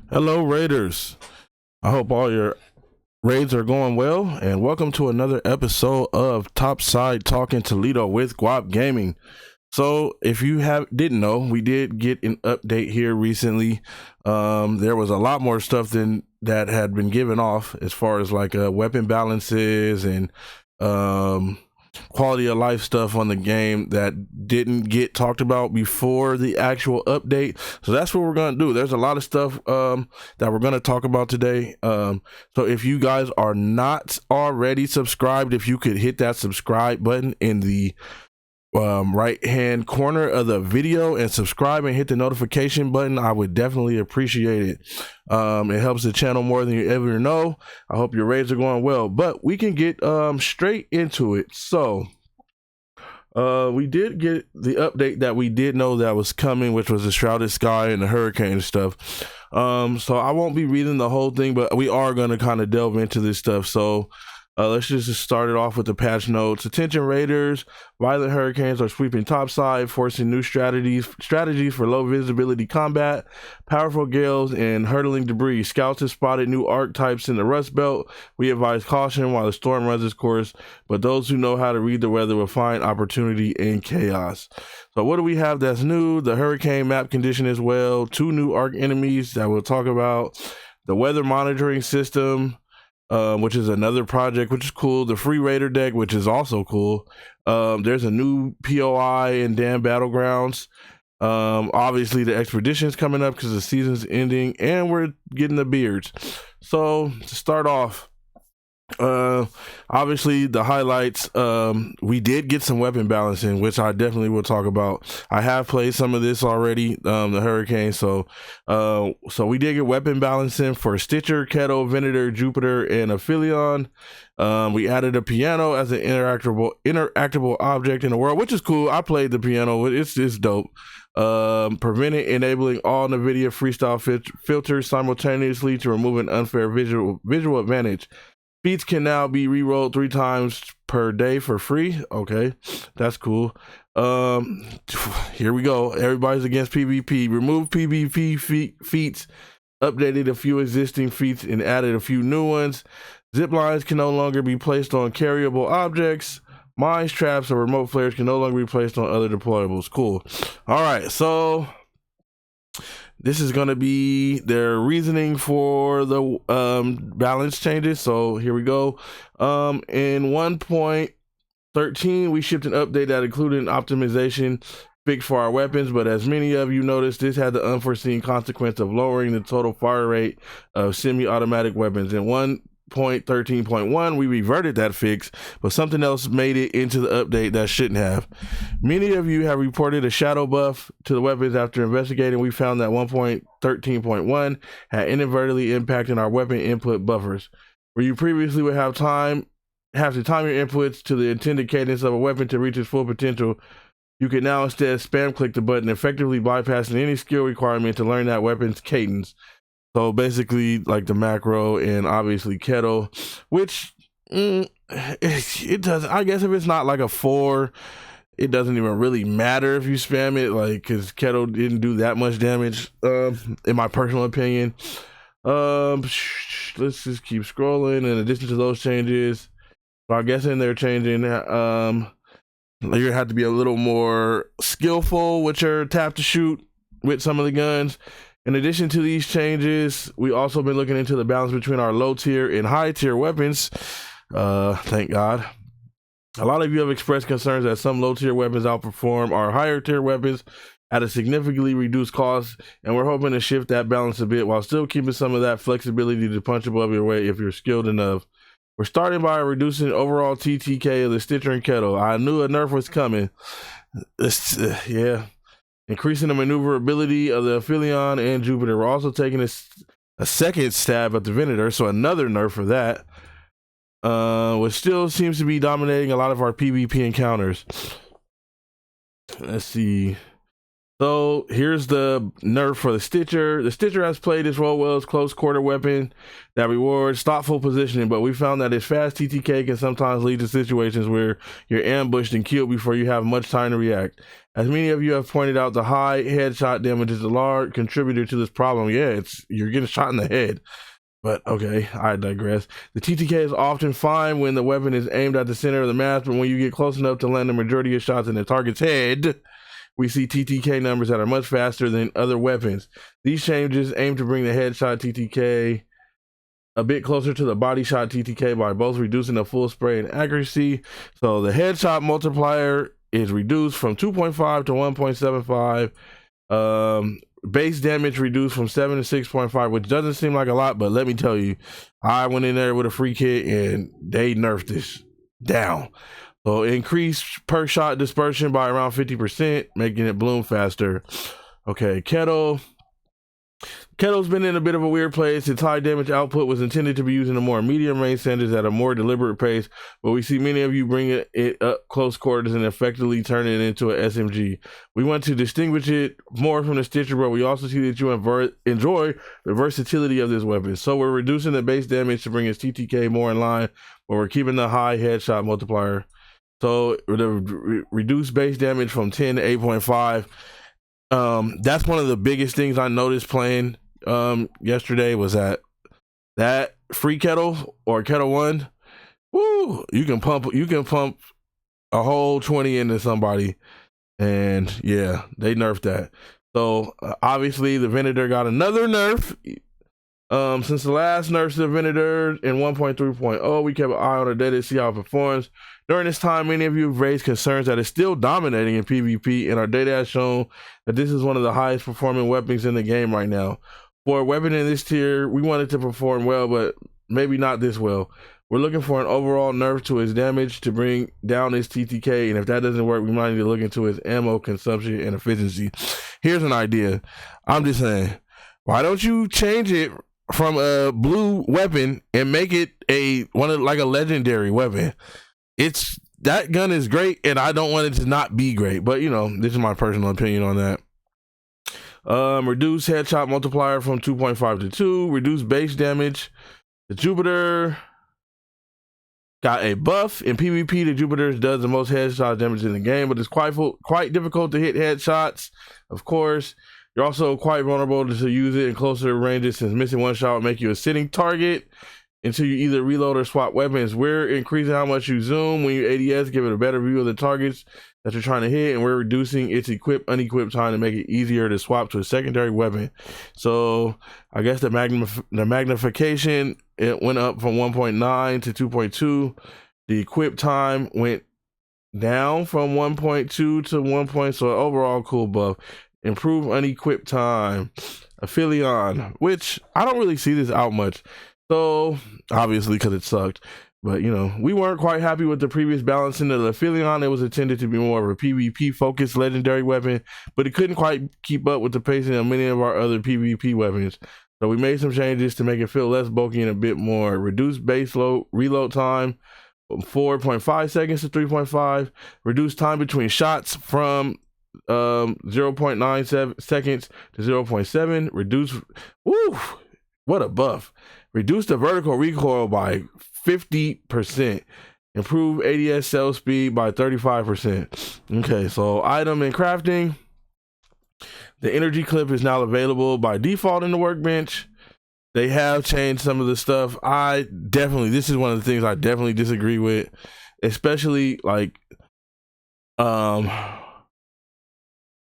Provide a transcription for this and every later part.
Hello, Raiders. I hope all your raids are going well, and welcome to another episode of Topside Talking Toledo with Gwaap Gaming. So, if you didn't know, we did get an update here recently. There was a lot more stuff than that had been given off as far as like weapon balances and quality of life stuff on the game that didn't get talked about before the actual update. So that's what we're gonna do. There's a lot of stuff that we're gonna talk about today. So if you guys are not already subscribed, if you could hit that subscribe button in the right hand corner of the video and subscribe and hit the notification button, I would definitely appreciate it. It helps the channel more than you ever know. I hope your raids are going well, but we can get straight into it. So we did get the update that we did know that was coming, which was the shrouded sky and the hurricane stuff. So I won't be reading the whole thing, but we are going to kind of delve into this stuff. So let's just start it off with the patch notes. Attention Raiders, violent hurricanes are sweeping topside, forcing new strategies for low visibility combat, powerful gales, and hurtling debris. Scouts have spotted new archetypes in the Rust Belt. We advise caution while the storm runs its course, but those who know how to read the weather will find opportunity in chaos. So what do we have that's new? The hurricane map condition as well. 2 new arc enemies that we'll talk about. The weather monitoring system, which is another project, which is cool. The free raider deck, which is also cool. There's a new POI and Dam Battlegrounds. Obviously the expedition's coming up because the season's ending and we're getting the beards. So to start off, obviously the highlights, we did get some weapon balancing, which I definitely will talk about. I have played some of this already, the hurricane. So we did get weapon balancing for Stitcher, Kettle, Venator, Jupiter, and Aphelion. We added a piano as an interactable object in the world, which is cool. I played the piano. It's dope. Preventing enabling all NVIDIA freestyle filters simultaneously to remove an unfair visual advantage. Feats can now be re-rolled 3 times per day for free. Okay, that's cool. Here we go. Everybody's against PvP. Remove PvP feats. Updated a few existing feats and added a few new ones. Zip lines can no longer be placed on carryable objects. Mines, traps, or remote flares can no longer be placed on other deployables. Cool. All right, so this is going to be their reasoning for the balance changes. So here we go. In 1.13, we shipped an update that included an optimization fix for our weapons, but as many of you noticed, this had the unforeseen consequence of lowering the total fire rate of semi-automatic weapons. In 1.13.1, we reverted that fix, but something else made it into the update that shouldn't have. Many of you have reported a shadow buff to the weapons. After investigating, we found that 1.13.1 had inadvertently impacted our weapon input buffers. Where you previously would have to time your inputs to the intended cadence of a weapon to reach its full potential, you can now instead spam click the button, effectively bypassing any skill requirement to learn that weapon's cadence. So basically like the macro and obviously Kettle, which it doesn't, I guess if it's not like a 4, it doesn't even really matter if you spam it, like, because Kettle didn't do that much damage, in my personal opinion. Let's just keep scrolling. In addition to those changes, so I'm guessing they're changing, you're gonna have to be a little more skillful with your tap to shoot with some of the guns. In addition to these changes, we also been looking into the balance between our low tier and high tier weapons. Thank God. A lot of you have expressed concerns that some low tier weapons outperform our higher tier weapons at a significantly reduced cost, and we're hoping to shift that balance a bit while still keeping some of that flexibility to punch above your weight if you're skilled enough. We're starting by reducing overall TTK of the Stitcher and Kettle. I knew a nerf was coming. Yeah. Increasing the maneuverability of the Aphelion and Jupiter. We're also taking a second stab at the Venator, so another nerf for that, which still seems to be dominating a lot of our PvP encounters. Let's see. So here's the nerf for the Stitcher. The Stitcher has played its role well as close quarter weapon that rewards thoughtful positioning, but we found that its fast TTK can sometimes lead to situations where you're ambushed and killed before you have much time to react. As many of you have pointed out, the high headshot damage is a large contributor to this problem. Yeah, you're getting shot in the head. But okay, I digress. The TTK is often fine when the weapon is aimed at the center of the map, but when you get close enough to land the majority of shots in the target's head, we see TTK numbers that are much faster than other weapons. These changes aim to bring the headshot TTK a bit closer to the body shot TTK by both reducing the full spray and accuracy. So the headshot multiplier is reduced from 2.5 to 1.75. Base damage reduced from 7 to 6.5, which doesn't seem like a lot, but let me tell you, I went in there with a free kit and they nerfed this down. So increase per shot dispersion by around 50%, making it bloom faster. Okay, Kettle's been in a bit of a weird place. Its high damage output was intended to be used in a more medium range standards at a more deliberate pace, but we see many of you bring it up close quarters and effectively turn it into an SMG. We want to distinguish it more from the Stitcher, but we also see that you enjoy the versatility of this weapon. So we're reducing the base damage to bring its TTK more in line, but we're keeping the high headshot multiplier. So the reduced base damage from 10 to 8.5. That's one of the biggest things I noticed playing yesterday was that free kettle or kettle one. Woo! You can pump a whole 20 into somebody, and yeah, they nerfed that. So obviously the Venator got another nerf. Since the last nerf to the Venator in 1.3.0, we kept an eye on the data to see how it performs. During this time, many of you have raised concerns that it's still dominating in PvP, and our data has shown that this is one of the highest performing weapons in the game right now. For a weapon in this tier, we want it to perform well, but maybe not this well. We're looking for an overall nerf to its damage to bring down its TTK, and if that doesn't work, we might need to look into its ammo consumption and efficiency. Here's an idea. I'm just saying, why don't you change it from a blue weapon and make it like a legendary weapon? That gun is great, and I don't want it to not be great, but this is my personal opinion on that. Reduce headshot multiplier from 2.5 to 2. Reduce base damage. The Jupiter got a buff. In PvP, the Jupiter does the most headshot damage in the game, but it's quite difficult to hit headshots. Of course, you're also quite vulnerable to use it in closer ranges, since missing one shot will make you a sitting target until you either reload or swap weapons. We're increasing how much you zoom when you ADS, give it a better view of the targets that you're trying to hit, and we're reducing its unequipped time to make it easier to swap to a secondary weapon. So I guess the magnification, it went up from 1.9 to 2.2. The equip time went down from 1.2 to 1. So overall cool buff. Improve unequipped time. Aphelion, which I don't really see this out much. So obviously because it sucked, but we weren't quite happy with the previous balancing of the Aphelion. It was intended to be more of a PvP focused legendary weapon, but it couldn't quite keep up with the pacing of many of our other PvP weapons. So we made some changes to make it feel less bulky and a bit more. Reduced base reload time from 4.5 seconds to 3.5. Reduced time between shots from 0.97 seconds to 0.7. Reduce, what a buff. Reduce the vertical recoil by 50%. Improve ADS cell speed by 35%. Okay, so item and crafting. The energy clip is now available by default in the workbench. They have changed some of the stuff. This is one of the things I definitely disagree with, especially like when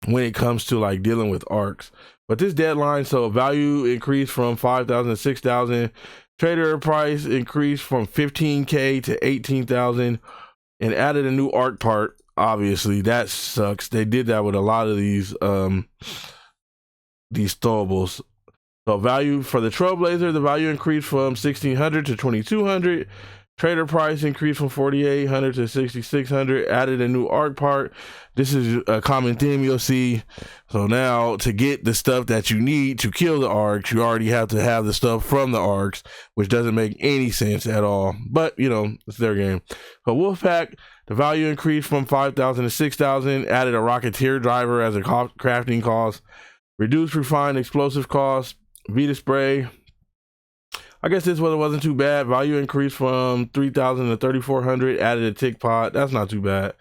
it comes to dealing with arcs. But this deadline, so value increased from 5,000 to 6,000. Trader price increased from 15K to 18,000, and added a new arc part. Obviously, that sucks. They did that with a lot of these throwables. So value for the Trailblazer, the value increased from 1,600 to 2,200. Trader price increased from 4,800 to 6,600. Added a new arc part. This is a common theme you'll see. So now to get the stuff that you need to kill the arcs, you already have to have the stuff from the arcs, which doesn't make any sense at all. But you know, it's their game. So Wolfpack, the value increased from 5,000 to 6,000. Added a Rocketeer driver as a crafting cost. Reduced refined explosive cost. Vita spray. I guess this one wasn't too bad. Value increased from 3,000 to 3,400. Added a tick pot. That's not too bad.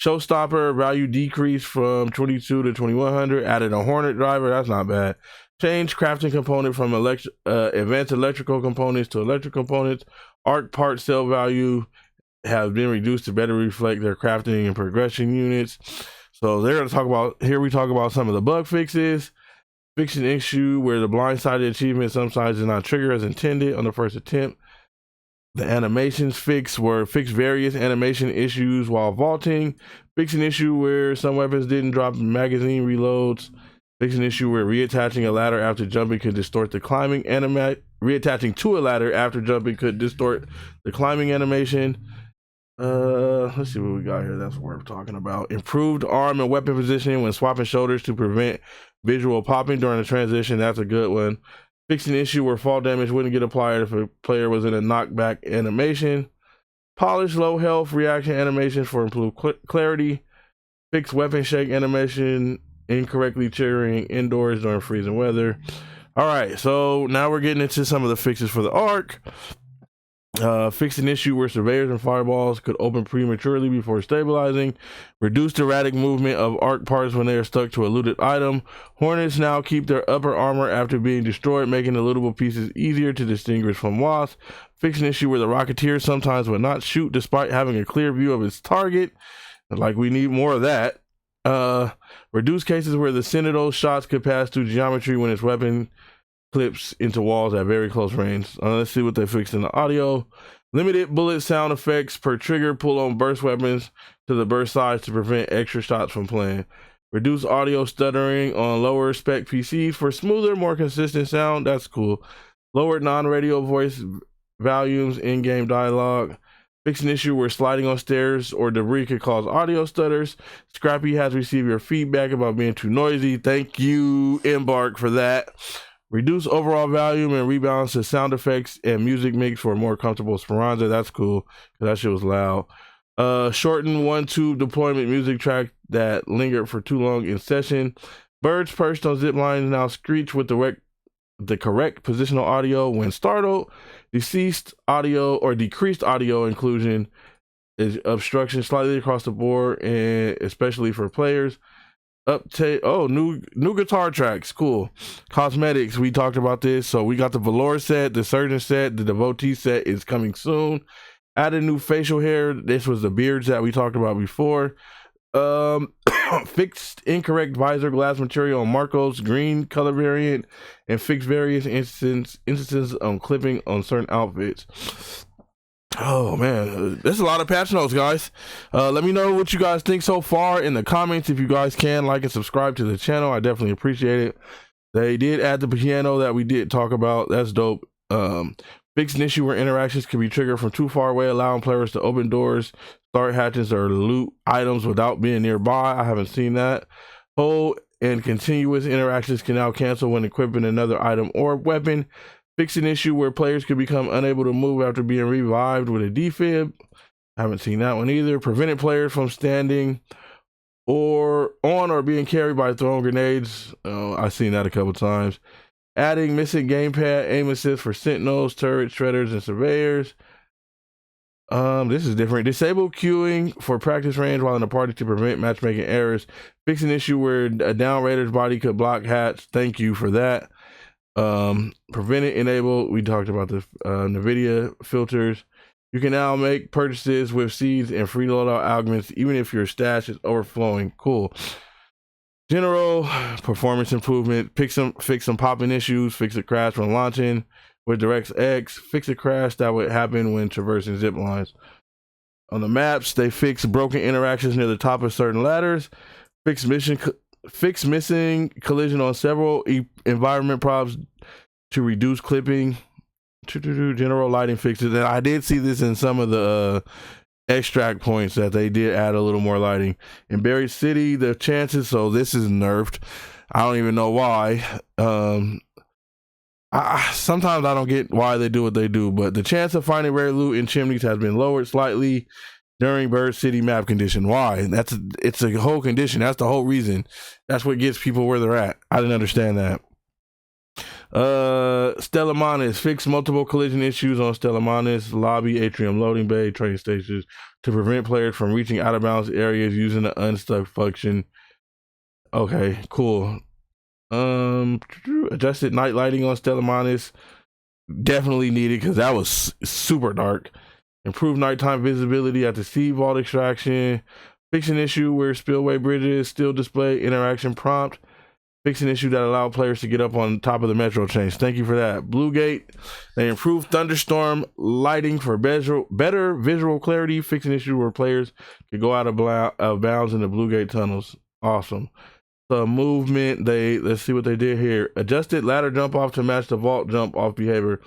Showstopper value decreased from 22 to 2,100. Added a Hornet driver. That's not bad. Changed crafting component from advanced electrical components to electric components. Arc part sale value has been reduced to better reflect their crafting and progression units. So they're going to talk about, here we talk about some of the bug fixes. Fix an issue where the blindsided achievement sometimes does not trigger as intended on the first attempt. The animations fix various animation issues while vaulting. Fix an issue where some weapons didn't drop magazine reloads. Fix an issue where reattaching a ladder after jumping could distort the climbing reattaching to a ladder after jumping could distort the climbing animation. Let's see what we got here that's worth talking about. Improved arm and weapon positioning when swapping shoulders to prevent visual popping during the transition. That's a good one. Fix an issue where fall damage wouldn't get applied if a player was in a knockback animation. Polish low health reaction animations for improved clarity. Fix weapon shake animation incorrectly triggering indoors during freezing weather. All right, so now we're getting into some of the fixes for the arc. Fix an issue where surveyors and fireballs could open prematurely before stabilizing. Reduced erratic movement of arc parts when they are stuck to a looted item. Hornets now keep their upper armor after being destroyed, making the lootable pieces easier to distinguish from wasps. Fix an issue where the Rocketeer sometimes will not shoot despite having a clear view of its target. Like, we need more of that. Reduce cases where the Sentinel shots could pass through geometry when its weapon clips into walls at very close range. Let's see what they fixed in the audio. Limited bullet sound effects per trigger. Pull on burst weapons to the burst size to prevent extra shots from playing. Reduce audio stuttering on lower spec PCs for smoother, more consistent sound. That's cool. Lowered non-radio voice volumes in-game dialogue. Fix an issue where sliding on stairs or debris could cause audio stutters. Scrappy has received your feedback about being too noisy. Thank you, Embark, for that. Reduce overall volume and rebalance the sound effects and music mix for a more comfortable Esperanza. That's cool, because that shit was loud. Shorten one tube deployment music track that lingered for too long in session. Birds perched on zip lines now screech with the correct positional audio when startled. Decreased audio inclusion is obstruction slightly across the board, and especially for players. New guitar tracks, cool. Cosmetics, we talked about this. So we got the Velour set, the Surgeon set, the Devotee set is coming soon. Added new facial hair. This was the beards that we talked about before. Fixed incorrect visor glass material on Marco's green color variant, and fixed various instances on clipping on certain outfits. Oh man, there's a lot of patch notes, guys. Let me know what you guys think so far in the comments. If you guys can like and subscribe to the channel, I definitely appreciate it. They did add the piano that we did talk about. That's dope. Fix an issue where interactions can be triggered from too far away, allowing players to open doors, start hatches, or loot items without being nearby. I haven't seen that. Hold and continuous interactions can now cancel when equipping another item or weapon. Fix an issue where players could become unable to move after being revived with a defib. Haven't seen that one either. Prevented players from standing or being carried by throwing grenades. I've seen that a couple times. Adding missing gamepad aim assist for sentinels, turrets, shredders, and surveyors. This is different. Disable queuing for practice range while in a party to prevent matchmaking errors. Fix an issue where a down raider's body could block hats. Thank you for that. Prevent it, enable. We talked about the NVIDIA filters. You can now make purchases with seeds and free loadout augments, even if your stash is overflowing. Cool. General performance improvement. Fix some popping issues. Fix a crash when launching with DirectX. Fix a crash that would happen when traversing zip lines. On the maps, they fix broken interactions near the top of certain ladders. Fix missing collision on several environment props to reduce clipping. General lighting fixes. And I did see this in some of the extract points that they did add a little more lighting. In Berry City, the chances, so this is nerfed. I don't even know why. Sometimes I don't get why they do what they do, but the chance of finding rare loot in chimneys has been lowered slightly during Bird City map condition. Why? It's a whole condition. That's the whole reason. That's what gets people where they're at. I didn't understand that. Stella Manis fixed multiple collision issues on Stella Manis lobby, atrium, loading bay, train stations to prevent players from reaching out of bounds areas using the unstuck function. Okay, cool. Adjusted night lighting on Stella Manis, definitely needed because that was super dark. Improved nighttime visibility at the sea vault extraction. Fix an issue where spillway bridges still display interaction prompt. Fix an issue that allowed players to get up on top of the metro chains. Thank you for that. Bluegate, they improved thunderstorm lighting for better visual clarity. Fix an issue where players could go out of bounds in the Bluegate tunnels. Awesome. The movement, let's see what they did here. Adjusted ladder jump off to match the vault jump off behavior.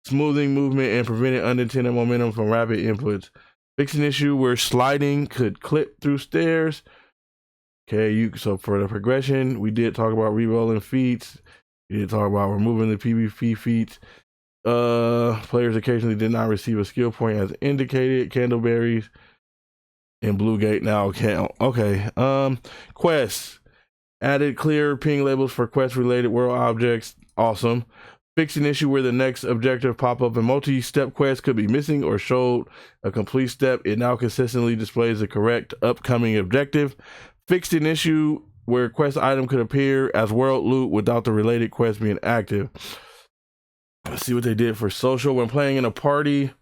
Smoothing movement and preventing unintended momentum from rapid inputs. Fix an issue where sliding could clip through stairs. Okay, so for the progression, we did talk about re-rolling feats. We did talk about removing the PvP feats. Players occasionally did not receive a skill point as indicated. Candleberries and Bluegate now count. Okay, quests. Added clear ping labels for quest-related world objects. Awesome. Fix an issue where the next objective pop-up in multi-step quests could be missing or showed a complete step. It now consistently displays the correct upcoming objective. Fixed an issue where quest item could appear as world loot without the related quest being active. Let's see what they did for social. When playing in a party,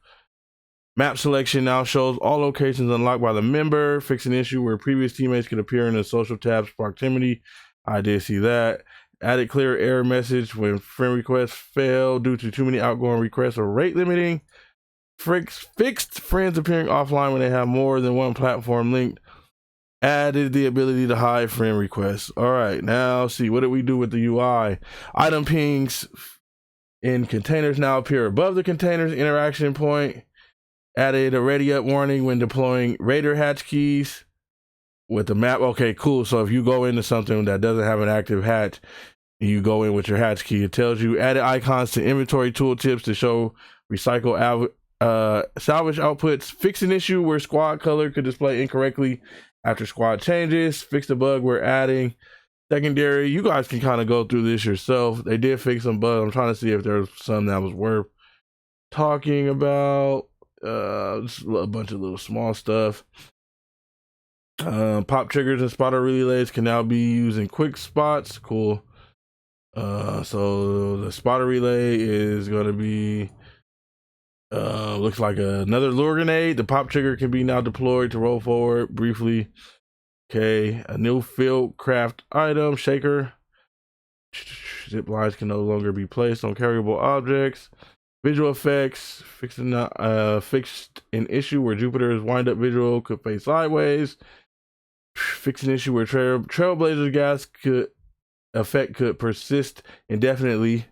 map selection now shows all locations unlocked by the member. Fix an issue where previous teammates could appear in the social tab's proximity. I did see that. Added clear error message when friend requests fail due to too many outgoing requests or rate limiting. Fixed friends appearing offline when they have more than one platform linked. Added the ability to hide friend requests. All right, now see, what did we do with the UI? Item pings in containers now appear above the container's interaction point. Added a ready up warning when deploying Raider hatch keys with the map. Okay, cool. So if you go into something that doesn't have an active hatch, and you go in with your hatch key, it tells you. Added icons to inventory tooltips to show recycle salvage outputs. Fix an issue where squad color could display incorrectly after squad changes. Fix the bug we're adding. Secondary, you guys can kind of go through this yourself. They did fix some bugs. I'm trying to see if there's some that was worth talking about. Just a bunch of little small stuff. Pop triggers and spotter relays can now be used in quick spots. Cool. So the spotter relay is going to be looks like another lure grenade. The pop trigger can be now deployed to roll forward briefly. Okay, a new field craft item, shaker. Zip lines can no longer be placed on carryable objects. Visual effects, fixed an issue where Jupiter's wind-up visual could face sideways. Fix an issue where Trailblazer gas effect could persist indefinitely.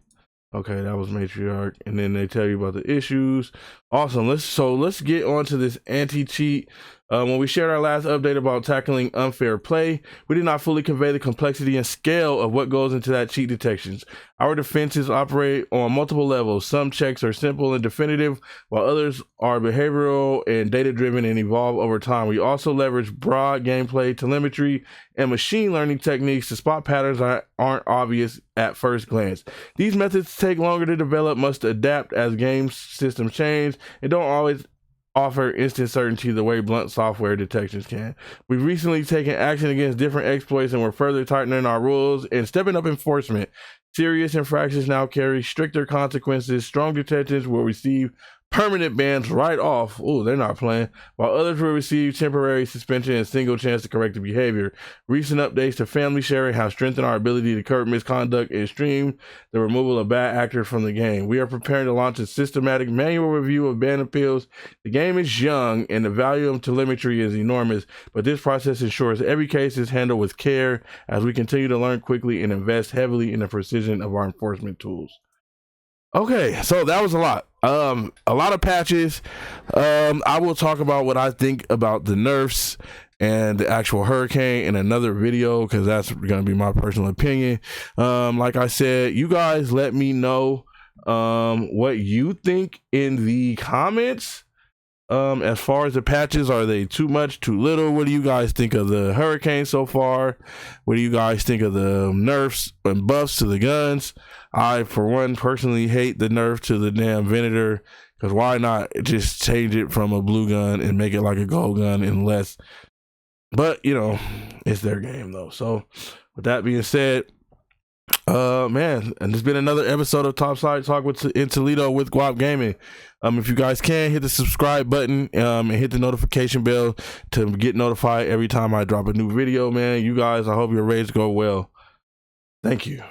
Okay, that was matriarch, and then they tell you about the issues. Awesome. Let's get on to this anti-cheat. When we shared our last update about tackling unfair play, we did not fully convey the complexity and scale of what goes into that cheat detections. Our defenses operate on multiple levels. Some checks are simple and definitive, while others are behavioral and data-driven and evolve over time. We also leverage broad gameplay, telemetry, and machine learning techniques to spot patterns that aren't obvious at first glance. These methods take longer to develop, must adapt as game systems change, and don't always offer instant certainty the way blunt software detections can. We've recently taken action against different exploits, and we're further tightening our rules and stepping up enforcement. Serious infractions now carry stricter consequences. Strong detections will receive permanent bans right off. Oh, they're not playing. While others will receive temporary suspension and single chance to correct the behavior. Recent updates to family sharing have strengthened our ability to curb misconduct and stream the removal of bad actors from the game. We are preparing to launch a systematic manual review of ban appeals. The game is young and the value of telemetry is enormous, but this process ensures every case is handled with care as we continue to learn quickly and invest heavily in the precision of our enforcement tools. Okay, so that was a lot. A lot of patches. I will talk about what I think about the nerfs and the actual hurricane in another video, because that's gonna be my personal opinion. Like I said, you guys let me know what you think in the comments. As far as the patches, are they too much, too little? What do you guys think of the hurricane so far? What do you guys think of the nerfs and buffs to the guns? I, for one, personally hate the nerf to the damn Venator, because why not just change it from a blue gun and make it like a gold gun and less? But you know, it's their game though. So with that being said, man, and there's been another episode of Topside Talk with in Toledo with Gwaap Gaming. If you guys can, hit the subscribe button and hit the notification bell to get notified every time I drop a new video, man. You guys, I hope your raids go well. Thank you.